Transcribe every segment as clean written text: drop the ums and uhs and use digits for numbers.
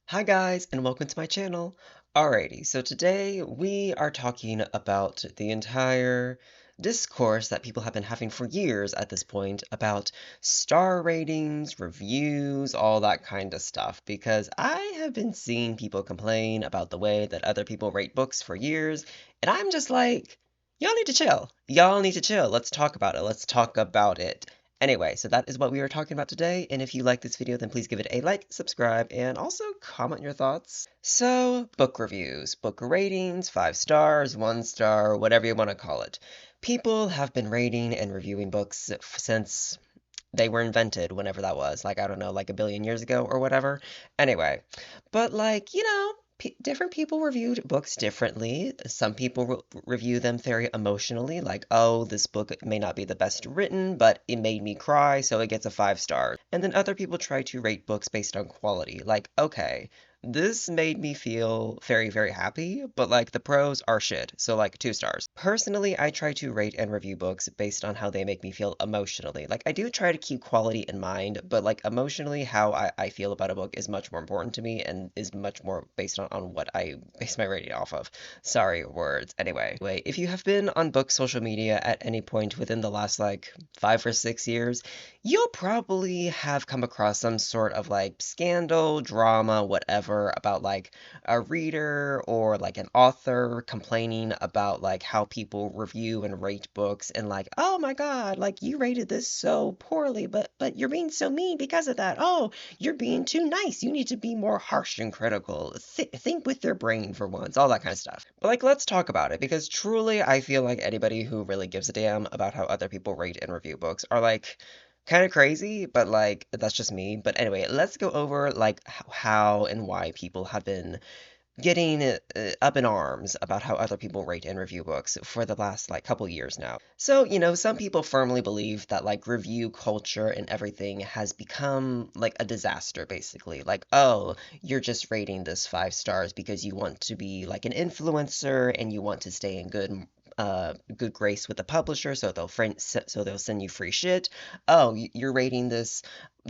Hi guys, and welcome to my channel. Alrighty, so today we are talking about the entire discourse that people have been having for years at this point about star ratings, reviews, all that kind of stuff, because I have been seeing people complain about the way that other people rate books for years, and I'm just like, y'all need to chill. Y'all need to chill. Let's talk about it. Let's talk about it. Anyway, so that is what we are talking about today, and if you like this video, then please give it a like, subscribe, and also comment your thoughts. So, book reviews, book ratings, 5 stars, 1 star, whatever you want to call it. People have been rating and reviewing books since they were invented, whenever that was, like, I don't know, like a billion years ago or whatever. Anyway, but like, different people reviewed books differently. Some people review them very emotionally, like, oh, this book may not be the best written, but it made me cry, so it gets a 5 star. And then other people try to rate books based on quality, like, okay, this made me feel very, very happy, but like the prose are shit, so like 2 stars. Personally, I try to rate and review books based on how they make me feel emotionally. Like, I do try to keep quality in mind, but like emotionally, how I feel about a book is much more important to me and is much more based on what I base my rating off of. Sorry, words. Anyway, if you have been on book social media at any point within the last like 5 or 6 years, you'll probably have come across some sort of like scandal, drama, whatever, about like a reader or like an author complaining about like how people review and rate books and like, oh my God, like you rated this so poorly, but you're being so mean because of that. Oh, you're being too nice. You need to be more harsh and critical. Think with your brain for once, all that kind of stuff. But like, let's talk about it because truly, I feel like anybody who really gives a damn about how other people rate and review books are like kind of crazy, but like that's just me. But anyway, let's go over like how and why people have been getting up in arms about how other people rate and review books for the last like couple years now. So, some people firmly believe that like review culture and everything has become like a disaster basically. Like, oh, you're just rating this 5 stars because you want to be like an influencer and you want to stay in good grace with the publisher, so they'll send you free shit. Oh, you're rating this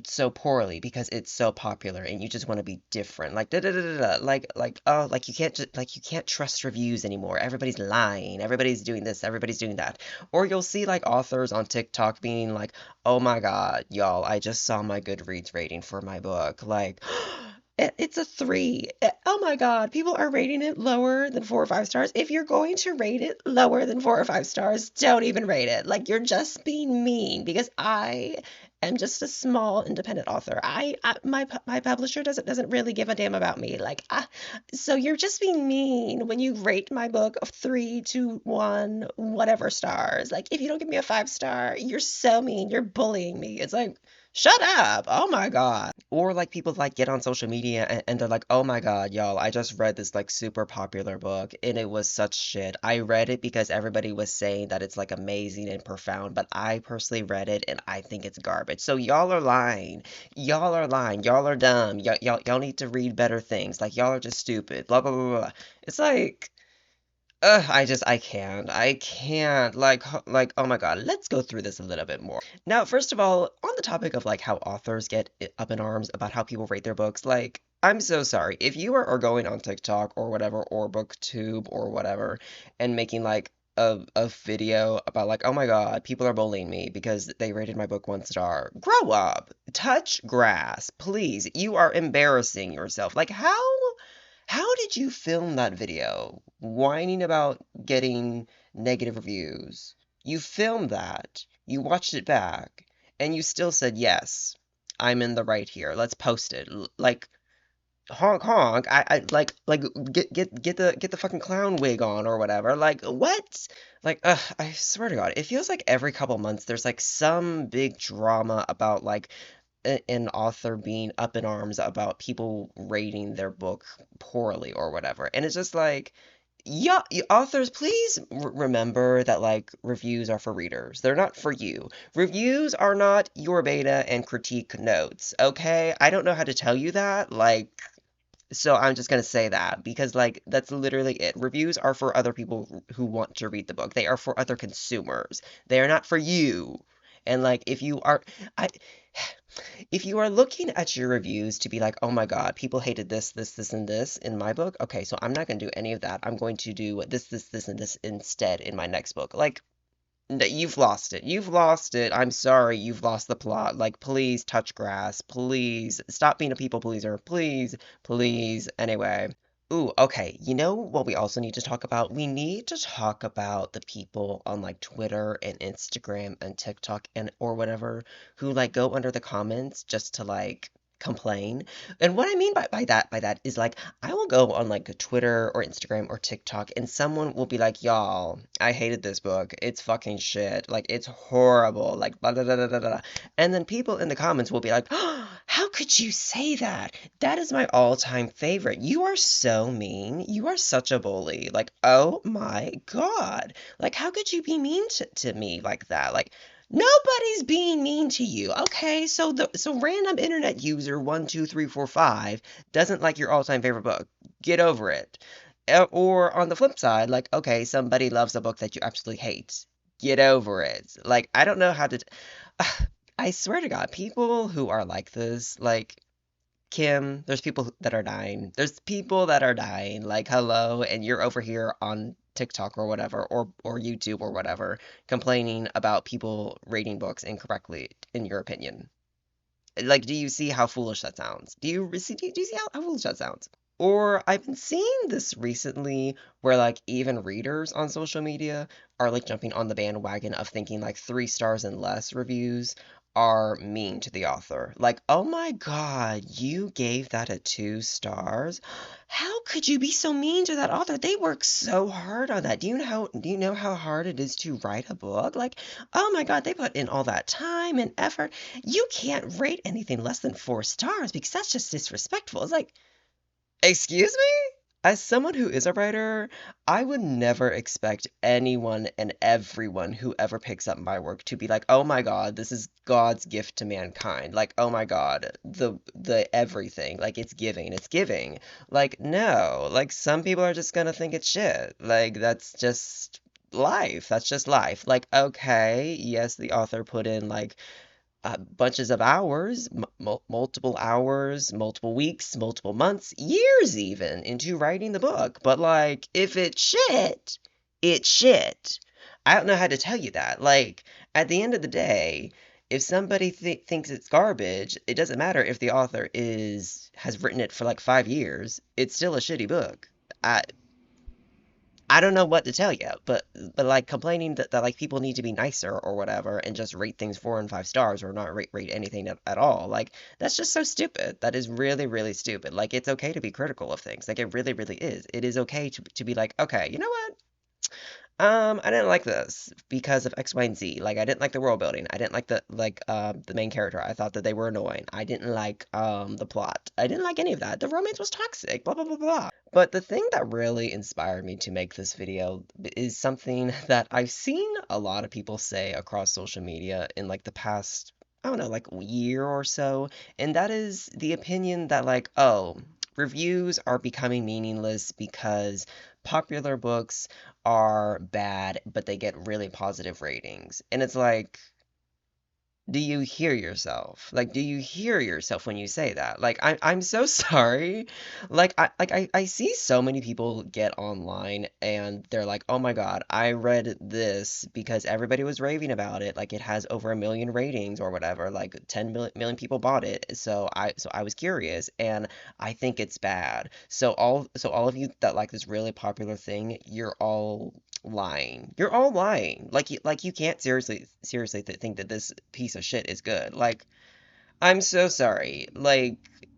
so poorly because it's so popular and you just want to be different, like da da da da da, like oh, like you can't trust reviews anymore, everybody's lying, everybody's doing this, everybody's doing that. Or you'll see like authors on TikTok being like, oh my God, y'all, I just saw my Goodreads rating for my book, like it's a 3. Oh my God, people are rating it lower than 4 or 5 stars. If you're going to rate it lower than 4 or 5 stars, don't even rate it. Like, you're just being mean because I am just a small independent author. My publisher doesn't really give a damn about me. So you're just being mean when you rate my book of 3 to 1 whatever stars. Like, if you don't give me a 5 star, you're so mean. You're bullying me. It's like, shut up. Oh my God. Or like people like get on social media and they're like, oh my God, y'all, I just read this like super popular book and it was such shit. I read it because everybody was saying that it's like amazing and profound, but I personally read it and I think it's garbage. So y'all are lying. Y'all are lying. Y'all are dumb. Y'all need to read better things. Like y'all are just stupid. Blah blah blah blah. It's like, I can't, like, oh my God, let's go through this a little bit more. Now, first of all, on the topic of like how authors get up in arms about how people rate their books, like, I'm so sorry. If you are going on TikTok or whatever, or BookTube or whatever, and making like a video about like, oh my God, people are bullying me because they rated my book 1 star. Grow up. Touch grass, please. You are embarrassing yourself. Like, how did you film that video? Whining about getting negative reviews. You filmed that, you watched it back, and you still said, yes, I'm in the right here. Let's post it. Like, honk honk. I get the fucking clown wig on or whatever. Like, what? Like, I swear to God, it feels like every couple months there's like some big drama about like an author being up in arms about people rating their book poorly or whatever. And it's just like, yeah, authors, please remember that like reviews are for readers. They're not for you. Reviews are not your beta and critique notes, okay? I don't know how to tell you that. Like, so I'm just gonna say that because like that's literally it. Reviews are for other people who want to read the book. They are for other consumers. They are not for you. And like I if you are looking at your reviews to be like, oh my God, people hated this, this, this, and this in my book. Okay, so I'm not going to do any of that. I'm going to do this, this, this, and this instead in my next book. Like, you've lost it. You've lost it. I'm sorry. You've lost the plot. Like, please touch grass. Please stop being a people pleaser. Please, please. Anyway. Ooh, okay. You know what we also need to talk about? We need to talk about the people on like Twitter and Instagram and TikTok and or whatever who like go under the comments just to like complain. And what I mean by that is like I will go on like Twitter or Instagram or TikTok and someone will be like, "Y'all, I hated this book. It's fucking shit. Like it's horrible." Like blah blah blah blah blah. Blah." And then people in the comments will be like, "Oh, how could you say that? That is my all-time favorite. You are so mean. You are such a bully. Like, oh my God. Like, how could you be mean to me like that? Like, nobody's being mean to you. Okay, so random internet user 12345 doesn't like your all-time favorite book. Get over it. Or on the flip side, like, okay, somebody loves a book that you absolutely hate. Get over it. Like, I don't know how to. I swear to God, people who are like this, like Kim, there's people that are dying. There's people that are dying. Like, hello, and you're over here on TikTok or whatever, or YouTube or whatever, complaining about people rating books incorrectly, in your opinion. Like, do you see how foolish that sounds? Do you see how foolish that sounds? Or I've been seeing this recently where like even readers on social media are like jumping on the bandwagon of thinking like 3 stars and less reviews are mean to the author. Like, oh my God, you gave that a 2 stars? How could you be so mean to that author? They work so hard on that. Do you know how hard it is to write a book? Like, oh my God, they put in all that time and effort. You can't rate anything less than 4 stars because that's just disrespectful. It's like, excuse me? As someone who is a writer, I would never expect anyone and everyone who ever picks up my work to be like, "Oh my God, this is God's gift to mankind." Like, "Oh my God, the everything, like it's giving, it's giving." Like, no. Like some people are just gonna think it's shit. Like that's just life. That's just life. Like, okay, yes, the author put in like bunches of hours, multiple hours, multiple weeks, multiple months, years even into writing the book. But like, if it's shit, it's shit. I don't know how to tell you that. Like, at the end of the day, if somebody thinks it's garbage, it doesn't matter if the author is has written it for like 5 years. It's still a shitty book. I I don't know what to tell you, but like complaining that like people need to be nicer or whatever and just rate things 4 and 5 stars or not rate anything at all. Like that's just so stupid. That is really, really stupid. Like it's okay to be critical of things. Like it really, really is. It is okay to be like, okay, you know what? I didn't like this because of X, Y, and Z. Like I didn't like the world building. I didn't like the main character. I thought that they were annoying. I didn't like the plot. I didn't like any of that. The romance was toxic, blah blah blah blah. But the thing that really inspired me to make this video is something that I've seen a lot of people say across social media in like the past, I don't know, like year or so, and that is the opinion that like, oh, reviews are becoming meaningless because popular books are bad, but they get really positive ratings. And it's like, do you hear yourself? Like, do you hear yourself when you say that? Like, I'm so sorry. I see so many people get online and they're like, "Oh my God, I read this because everybody was raving about it. Like, it has over 1 million ratings or whatever. Like, 10 million people bought it. So I was curious and I think it's bad. So all of you that like this really popular thing, you're all lying. You're all lying. Like you can't seriously think that this piece of shit is good. Like I'm so sorry. Like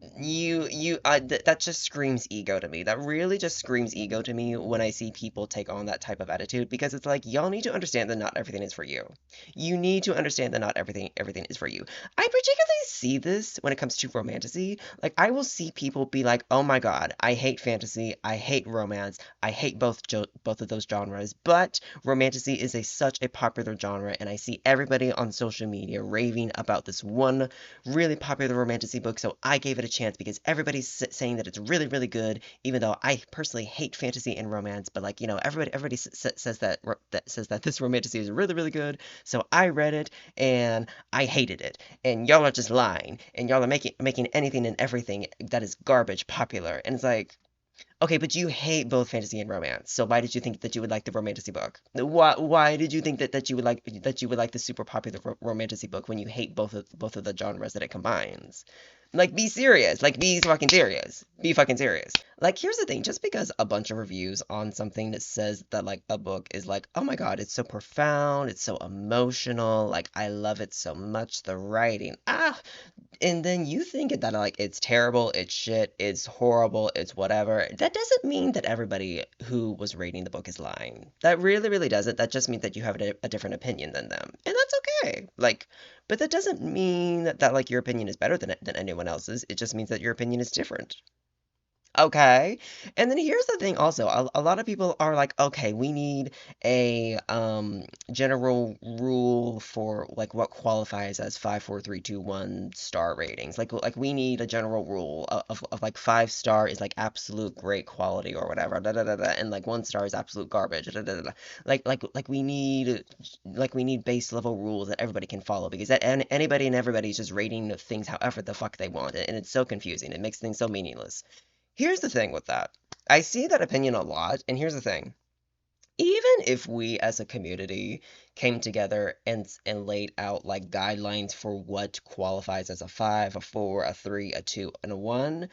that just screams ego to me. That really just screams ego to me when I see people take on that type of attitude because it's like y'all need to understand that not everything is for you. You need to understand that not everything is for you. I particularly see this when it comes to romantasy. Like I will see people be like, "Oh my God, I hate fantasy. I hate romance. I hate both of those genres, but romantasy is such a popular genre and I see everybody on social media raving about this one really popular romantasy book, so I gave it a chance because everybody's saying that it's really, really good, even though I personally hate fantasy and romance. But like, everybody says that says that this romantasy is really, really good. So I read it and I hated it. And y'all are just lying, and y'all are making anything and everything that is garbage popular. And it's like, okay, but you hate both fantasy and romance. So why did you think that you would like the romantasy book? Why did you think that you would like the super popular romantasy book when you hate both of the genres that it combines? Like, be serious. Like, be fucking serious. Be fucking serious. Like, here's the thing. Just because a bunch of reviews on something that says that, like, a book is like, oh my God, it's so profound, it's so emotional, like, I love it so much, the writing, and then you think that, like, it's terrible, it's shit, it's horrible, it's whatever. That doesn't mean that everybody who was rating the book is lying. That really, really doesn't. That just means that you have a different opinion than them. And that's okay. Like, but that doesn't mean that like your opinion is better than anyone else's. It just means that your opinion is different. Okay. And then here's the thing also, a lot of people are like, okay, we need a general rule for like what qualifies as 5, 4, 3, 2, 1 star ratings. Like we need a general rule of like 5 star is like absolute great quality or whatever. Da, da, da, da, and like 1 star is absolute garbage. Da, da, da, da. Like we need base level rules that everybody can follow because anybody and everybody is just rating things however the fuck they want. And it's so confusing. It makes things so meaningless. Here's the thing with that. I see that opinion a lot, and here's the thing. Even if we as a community came together and laid out like guidelines for what qualifies as a 5, a 4, a 3, a 2, and a 1,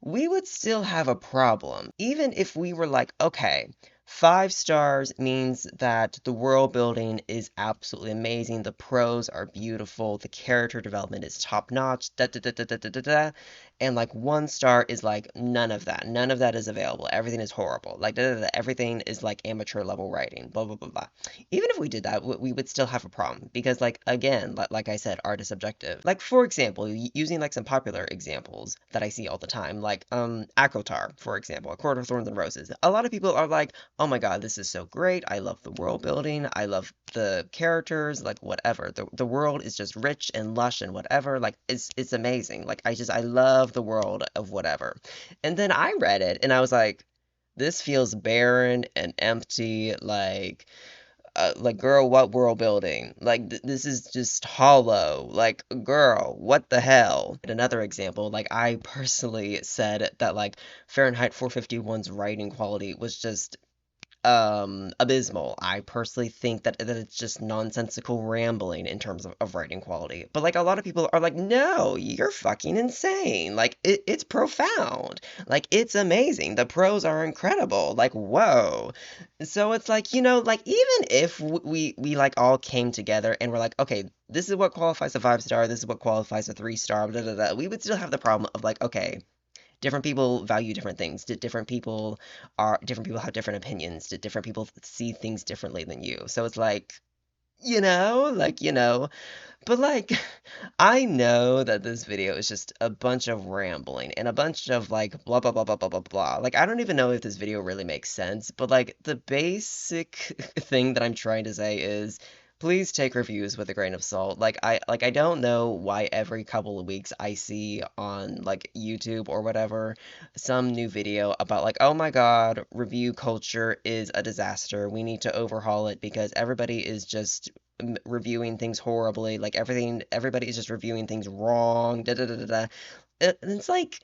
we would still have a problem. Even if we were like, okay, 5 stars means that the world building is absolutely amazing, the prose are beautiful, the character development is top notch, da da da da da da da da. And like 1 star is like none of that. None of that is available. Everything is horrible. Like da da da. Everything is like amateur level writing. Blah blah blah blah. Even if we did that, we would still have a problem because, like, again, like I said, art is subjective. Like, for example, using like some popular examples that I see all the time, like ACOTAR, for example, A Court of Thorns and Roses. A lot of people are like, oh my God, this is so great. I love the world building. I love the characters. Like, whatever. The world is just rich and lush and whatever. Like, it's amazing. Like, I love the world of whatever. And then I read it and I was like, this feels barren and empty. Like, girl, what world building? Like, this is just hollow. Like, girl, what the hell? And another example, like, I personally said that, like, Fahrenheit 451's writing quality was just abysmal. I personally think that it's just nonsensical rambling in terms of writing quality. But like a lot of people are like, no, you're fucking insane. Like it's profound. Like it's amazing. The pros are incredible. Like whoa. So it's like, like even if we like all came together and we're like, okay, this is what qualifies a 5 star, this is what qualifies a 3 star, blah, blah, blah, we would still have the problem of like, okay, different people value different things. Different people have different opinions. Different people see things differently than you. So it's like, but like I know that this video is just a bunch of rambling and a bunch of like blah blah blah blah blah blah blah. Like I don't even know if this video really makes sense, but like the basic thing that I'm trying to say is please take reviews with a grain of salt. Like I don't know why every couple of weeks I see on like YouTube or whatever some new video about like, oh my God, review culture is a disaster. We need to overhaul it because everybody is just reviewing things horribly. Like everybody is just reviewing things wrong. Da da da da da. And it's like,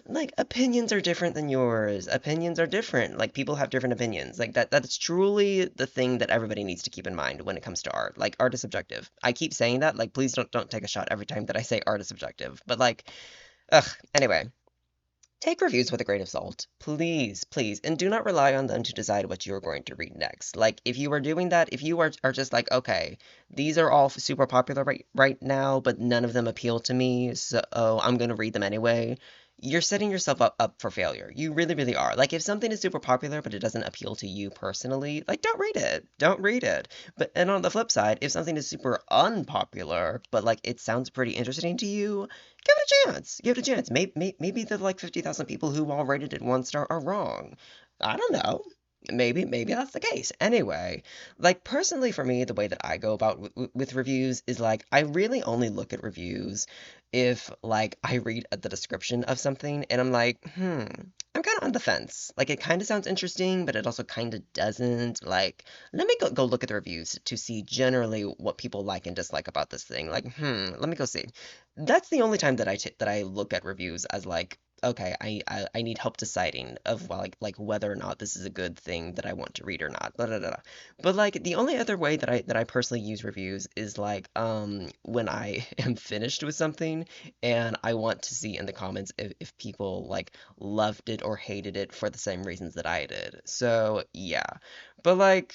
like opinions are different than yours. Opinions are different. Like people have different opinions. Like that's truly the thing that everybody needs to keep in mind when it comes to art. Like art is subjective. I keep saying that. Like please don't take a shot every time that I say art is subjective. But like, ugh, anyway. Take reviews with a grain of salt. Please, please, and do not rely on them to decide what you're going to read next. Like, if you are doing that, if you are just like, okay, these are all super popular right now, but none of them appeal to me, so I'm going to read them anyway, you're setting yourself up for failure. You really, really are. Like, if something is super popular, but it doesn't appeal to you personally, like, don't read it. Don't read it. And on the flip side, if something is super unpopular, but, like, it sounds pretty interesting to you, give it a chance. Give it a chance. Maybe the, like, 50,000 people who all rated it 1 star are wrong. I don't know. Maybe that's the case. Anyway, like personally for me, the way that I go about with reviews is like I really only look at reviews if like I read the description of something and I'm like, I'm kind of on the fence. Like it kind of sounds interesting, but it also kind of doesn't. Like, let me go look at the reviews to see generally what people like and dislike about this thing. Like, let me go see. That's the only time that that I look at reviews as like, okay, I need help deciding of well, like whether or not this is a good thing that I want to read or not. Blah, blah, blah, blah. But like the only other way that I personally use reviews is like when I am finished with something and I want to see in the comments if people like loved it or hated it for the same reasons that I did. So yeah. But like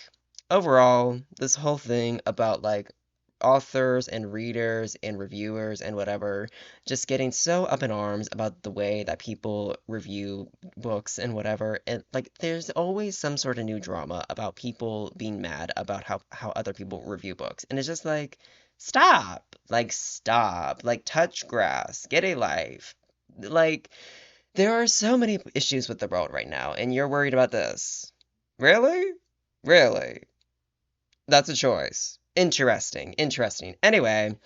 overall, this whole thing about like authors and readers and reviewers and whatever just getting so up in arms about the way that people review books and whatever. And like there's always some sort of new drama about people being mad about how other people review books. And it's just like stop. Like stop. Like touch grass. Get a life. Like there are so many issues with the world right now and you're worried about this. Really? Really? That's a choice. Interesting, interesting. Anyway,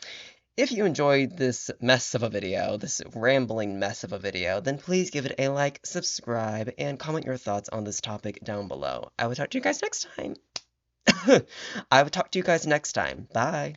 if you enjoyed this mess of a video, this rambling mess of a video, then please give it a like, subscribe, and comment your thoughts on this topic down below. I will talk to you guys next time. I will talk to you guys next time. Bye.